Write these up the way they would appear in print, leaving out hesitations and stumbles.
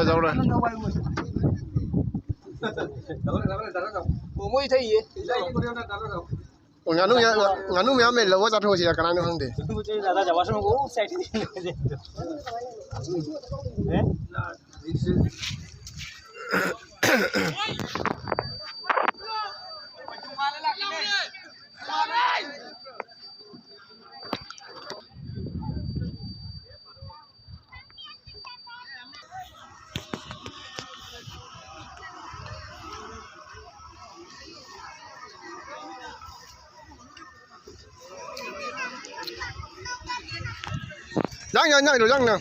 Jauh lah. Ngồi thấy gì? Nganu mẹ mày lâu quá thôi thì cái này không để. Ada Jawa sama gua set ini. Jangan dulu, jangan.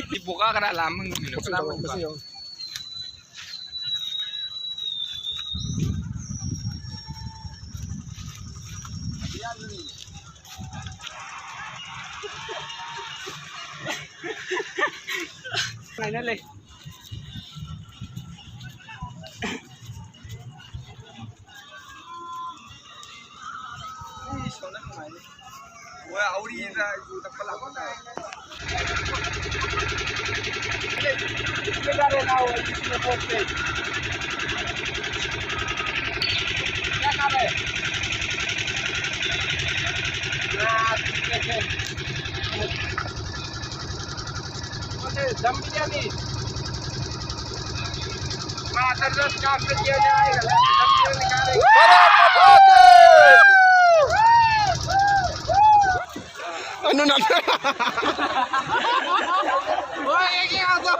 Dibuka karena lama gitu. Kenapa buka? Mainan leh. Wah, auri na tak pala ko na. Lagare na ho इसमें post पे. क्या काम है? दम बिरयानी. दर्जन काट के दिया जाएगा. दम बिरयानी निकालेंगे. Anu nak? Wah, ini apa?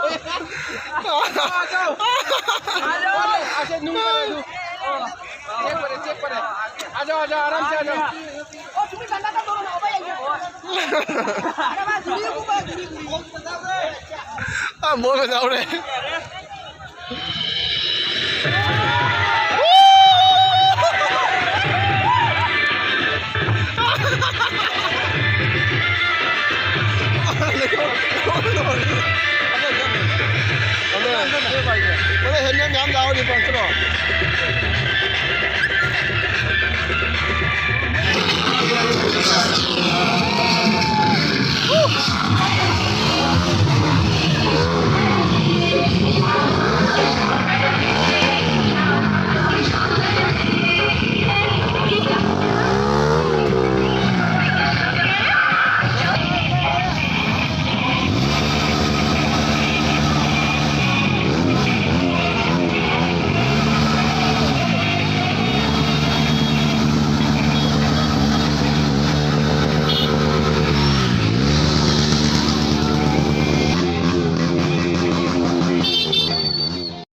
Aduh, asyik nunggu dulu. Cek pada. Ada, aram se ada. Oh, cuma tanda kan turun apa yang gitu? Ada mas, dulu aku bagi. Ah, mau tahu deh. Boleh hendak nyam dah di pangkal.